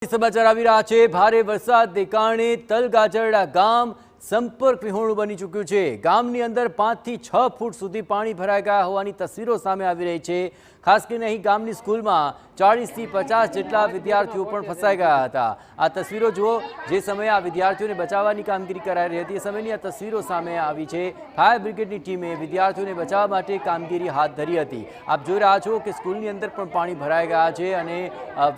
મહત્વના સમાચાર આવી રહ્યા છે। ભારે વરસાદને કારણે તલગાજરડા ગામ સંપર્ક વિહોણું બની ચૂક્યું છે। ગામની અંદર 5 થી 6 ફૂટ સુધી પાણી ભરાઈ ગયા હોવાની તસવીરો સામે આવી રહી છે। ખાસ કરીને અહીં ગામની સ્કૂલમાં 40 થી 50 જેટલા વિદ્યાર્થીઓ પણ ફસાઈ ગયા હતા। આ તસવીરો જુઓ, જે સમયે આ વિદ્યાર્થીઓને બચાવવાની કામગીરી કરાઈ રહી હતી એ સમયની આ તસવીરો સામે આવી છે। ફાયર બ્રિગેડની ટીમે વિદ્યાર્થીઓને બચાવવા માટે કામગીરી હાથ ધરી હતી। આપ જોઈ રહ્યા છો કે સ્કૂલની અંદર પણ પાણી ભરાઈ ગયા છે અને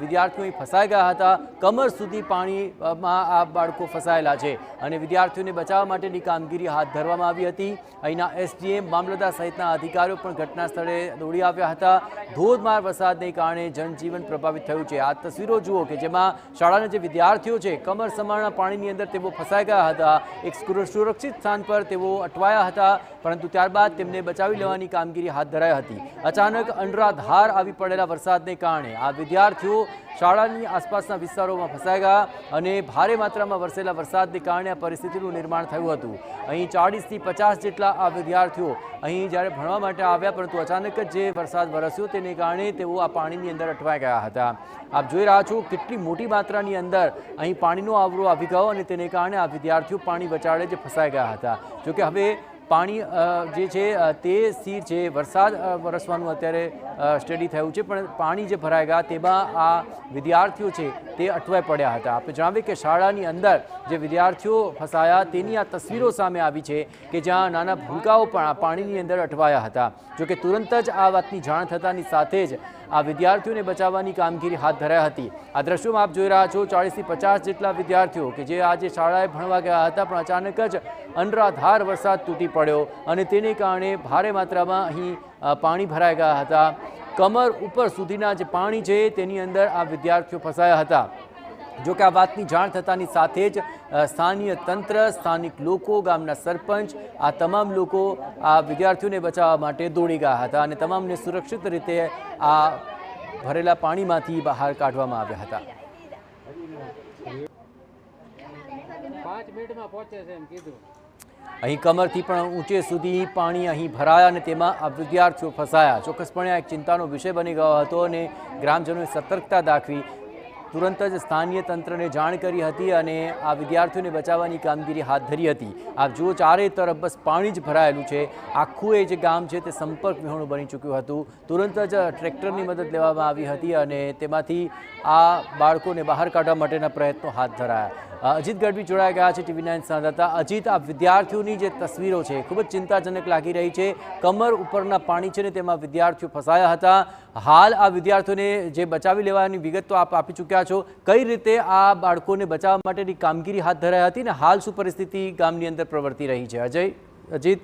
વિદ્યાર્થીઓ ફસાઈ ગયા હતા। કમર સુધી પાણીમાં આ બાળકો ફસાયેલા છે અને વિદ્યાર્થીઓને બચાવવા માટેની કામગીરી હાથ ધરવામાં આવી હતી। અહીંના એસડીએમ, મામલતદાર સહિતના અધિકારીઓ પણ ઘટના સ્થળે દોડી આવ્યા હતા। ધોધમાર વરસાદને કારણે જનજીવન પ્રભાવિત થયું છે। આ તસવીરો જુઓ કે જેમાં શાળાના જે વિદ્યાર્થીઓ છે કમર સમાણના પાણીની અંદર તેઓ ફસાઈ ગયા હતા। એક સુરક્ષિત સ્થાન પર તેઓ અટવાયા હતા, પરંતુ ત્યારબાદ તેમને બચાવી લેવાની કામગીરી હાથ ધરાઈ હતી। અચાનક અનરાધાર આવી પડેલા વરસાદને કારણે આ વિદ્યાર્થીઓ શાળાની આસપાસના વિસ્તારોમાં ફસાઈ ગયા અને ભારે માત્રામાં વરસેલા વરસાદને કારણે આ પરિસ્થિતિનું નિર્માણ થયું હતું। અહીં 40 થી 50 જેટલા આ વિદ્યાર્થીઓ અહીં જ્યારે ભણવા માટે આવ્યા, પરંતુ અચાનક જ જે વરસાદ વરસ્યો તેને કારણે તેઓ આ પાણીની અંદર અટવાઈ ગયા હતા। આપ જોઈ રહ્યા છો કેટલી મોટી માત્રાની અંદર અહીં પાણીનો આવરો આવી ગયો અને તેને કારણે આ વિદ્યાર્થીઓ પાણી વચાળે જે ફસાઈ ગયા હતા। જોકે હવે પાણી જે છે તે સ્થિર છે। વરસાદ વરસવાનું અત્યારે સ્ટડી થયું છે, પણ પાણી જે ભરાઈ ગયા તેમાં આ વિદ્યાર્થીઓ છે તે અટવાઈ પડ્યા હતા। આપણે જણાવીએ કે શાળાની અંદર જે વિદ્યાર્થીઓ ફસાયા તેની આ તસવીરો સામે આવી છે કે જ્યાં નાના ભૂલકાઓ પણ આ પાણીની અંદર અટવાયા હતા। જોકે તુરંત જ આ વાતની જાણ થતાની સાથે જ આ વિદ્યાર્થીઓને બચાવવાની કામગીરી હાથ ધરાઈ હતી। આ દ્રશ્યોમાં આપ જોઈ રહ્યા છો 40 થી 50 જેટલા વિદ્યાર્થીઓ કે જે આજે શાળાએ ભણવા ગયા હતા, પણ અચાનક જ અનરાધાર વરસાદ તૂટી પડ્યો અને તેને કારણે ભારે માત્રામાં અહીં પાણી ભરાઈ ગયા હતા। કમર ઉપર સુધીના જે પાણી છે તેની અંદર આ વિદ્યાર્થીઓ ફસાયા હતા। જો કે આ વાતની જાણ થતાની સાથે જ સ્થાનિય તંત્ર, સ્થાનિક લોકો, ગામના સરપંચ આ તમામ લોકો આ વિદ્યાર્થીઓને બચાવવા માટે દોડી ગયા હતા અને તમામને સુરક્ષિત રીતે આ ભરેલા પાણીમાંથી બહાર કાઢવામાં આવ્યા હતા। 5 મિનિટમાં પહોંચે છે એમ કીધું। અહીં કમરથી પણ ઊંચે સુધી પાણી અહીં ભરાયા અને તેમાં આ વિદ્યાર્થીઓ ફસાયા। ચોક્કસપણે આ એક ચિંતાનો વિષય બની ગયો હતો અને ગ્રામજનોએ સતર્કતા દાખવી તુરંત જ સ્થાનિય તંત્રને જાણ કરી હતી અને આ વિદ્યાર્થીઓને બચાવવાની કામગીરી હાથ ધરી હતી। આપ જુઓ, ચારે તરફ બસ પાણી જ ભરાયેલું છે। આખું એ જે ગામ છે તે સંપર્ક વિહોણું બની ચૂક્યું હતું। તુરંત જ ટ્રેક્ટરની મદદ લેવામાં આવી હતી અને તેમાંથી આ બાળકોને બહાર કાઢવા માટેના પ્રયત્નો હાથ ધરાયા। અજીત ગઢવી જોડાઈ ગયા છે TV9 સંવાદદાતા। અજીત, આ વિદ્યાર્થીઓની જે તસવીરો છે ખૂબ જ ચિંતાજનક લાગી રહી છે। કમર ઉપરના પાણી છે ને તેમાં વિદ્યાર્થીઓ ફસાયા હતા। હાલ આ વિદ્યાર્થીઓને જે બચાવી લેવાની વિગત તો આપ આપી ચૂક્યા છો। કઈ રીતે આ બાળકોને બચાવવા માટેની કામગીરી હાથ ધરાઈ હતી ને હાલ શું પરિસ્થિતિ ગામની અંદર પ્રવર્તી રહી છે? અજીત,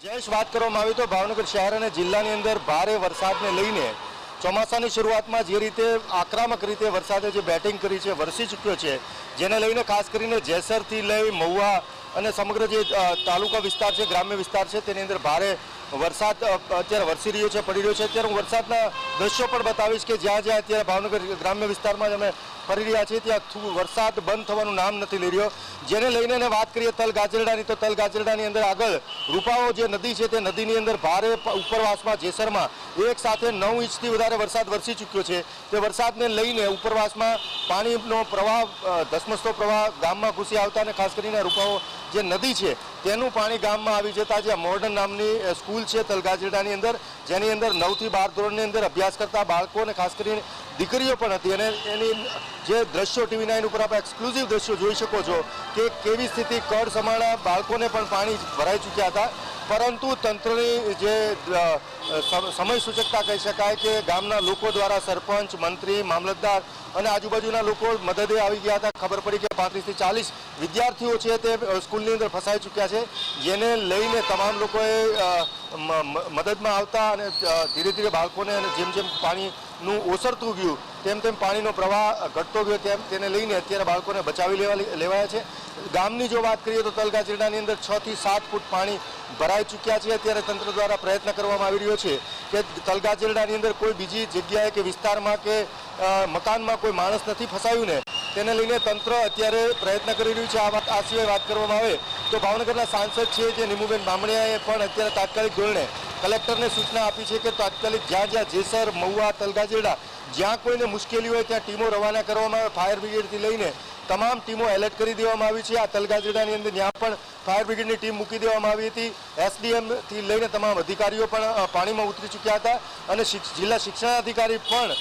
જયેશ, વાત કરવામાં આવી તો ભાવનગર શહેર અને જિલ્લાની અંદર ભારે વરસાદને લઈને ચોમાસાની શરૂઆતમાં જે રીતે આક્રમક રીતે વરસાદે જે બેટિંગ કરી છે, વરસી ચૂક્યો છે, જેને લઈને ખાસ કરીને જેસરથી લઈ મહુવા અને સમગ્ર જે તાલુકા વિસ્તાર છે, ગ્રામ્ય વિસ્તાર છે, તેની અંદર ભારે વરસાદ અત્યારે વરસી રહ્યો છે, પડી રહ્યો છે। અત્યારે હું વરસાદના દ્રશ્યો પણ બતાવીશ કે જ્યાં જ્યાં અત્યારે ભાવનગર ગ્રામ્ય વિસ્તારમાં અમે ફરી રહ્યા છીએ ત્યાં વરસાદ બંધ થવાનું નામ નથી લઈ રહ્યો। જેને લઈને વાત કરીએ તલગાજરડાની, તો તલગાજરડાની અંદર આગળ રૂપાવો જે નદી છે તે નદીની અંદર ભારે ઉપરવાસમાં જેસરમાં એક સાથે 9 ઇંચથી વધારે વરસાદ વરસી ચૂક્યો છે। તે વરસાદને લઈને ઉપરવાસમાં પાણીનો પ્રવાહ, ધસમસતો પ્રવાહ ગામમાં ઘૂસી આવતા અને ખાસ કરીને રૂપાવો જે નદી છે તેનું પાણી ગામમાં આવી જતા જે મોડર્ન નામની સ્કૂલ છે તલગાજરડાની અંદર, જેની અંદર 9 થી 12 ધોરણની અંદર અભ્યાસ કરતા બાળકો અને ખાસ કરીને દીકરીઓ પણ હતી અને એની જે દ્રશ્યો TV9 ઉપર આપણે એક્સક્લુઝિવ દ્રશ્યો જોઈ શકો છો કે કેવી સ્થિતિ, કડ સમાણા બાળકોને પણ પાણી ભરાઈ ચૂક્યા હતા। પરંતુ તંત્રની જે સમય સૂચકતા કહી શકાય કે ગામના લોકો દ્વારા સરપંચ, મંત્રી, મામલતદાર અને આજુબાજુના લોકો મદદે આવી ગયા હતા। ખબર પડી કે 35 થી 40 વિદ્યાર્થીઓ છે તે સ્કૂલની અંદર ફસાઈ ચૂક્યા છે, જેને લઈને તમામ લોકોએ મદદમાં આવતા અને ધીરે ધીરે બાળકોને અને જેમ જેમ પાણીનું ઓસરતું ગયું તેમ તેમ પાણીનો પ્રવાહ ઘટતો ગયો, તેમ તેને લઈને અત્યારે બાળકોને બચાવી લેવાયા છે। ગામની જો વાત કરીએ તો તલગાજરડાની અંદર 6 થી 7 ફૂટ પાણી ભરાઈ ચૂક્યા છે। અત્યારે તંત્ર દ્વારા પ્રયત્ન કરવામાં આવી રહ્યો છે કે તલગાજરડાની અંદર કોઈ બીજી જગ્યાએ કે વિસ્તારમાં કે મકાનમાં કોઈ માણસ નથી ફસાયું ને, તેને લઈને તંત્ર અત્યારે પ્રયત્ન કરી રહ્યું છે। આ સિવાય વાત કરવામાં આવે તો ભાવનગરના સાંસદ છે જે નીમુબેન બામણિયાએ પણ અત્યારે તાત્કાલિક ધોરણે કલેક્ટરને સૂચના આપી છે કે તાત્કાલિક જ્યાં જેસર, મહુવા, તલગાજરડા જ્યાં કોઈને મુશ્કેલી હોય ત્યાં ટીમો રવાના કરવામાં આવે. ફાયર બ્રિગેડથી લઈને તમામ ટીમો એલર્ટ કરી દેવામાં આવી છે. આ તલગાજરડાની અંદર જ્યાં પણ ફાયર બ્રિગેડની ટીમ મૂકી દેવામાં આવી હતી. એસડીએમથી લઈને તમામ અધિકારીઓ પણ પાણીમાં ઉતરી ચૂક્યા હતા અને જિલ્લા શિક્ષણાધિકારી પણ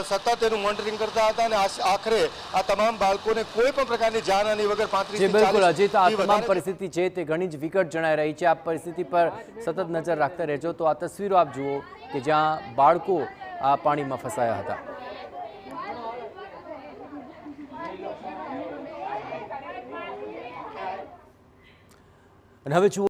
સતત એનું મોનિટરિંગ કરતા હતા અને આખરે આ તમામ બાળકોને કોઈ પણ પ્રકારની જાનહાની વગર 35 થી 40 બિલકુલ અજીત, આ તમામ પરિસ્થિતિ છે તે ઘણી જ વિકટ જણાઈ રહી છે. આ પરિસ્થિતિ પર સતત નજર રાખતા રહેજો. તો આ તસવીરો આપ જુઓ કે જ્યાં બાળકો આ પાણીમાં ફસાયા હતા. અને હવે જુઓ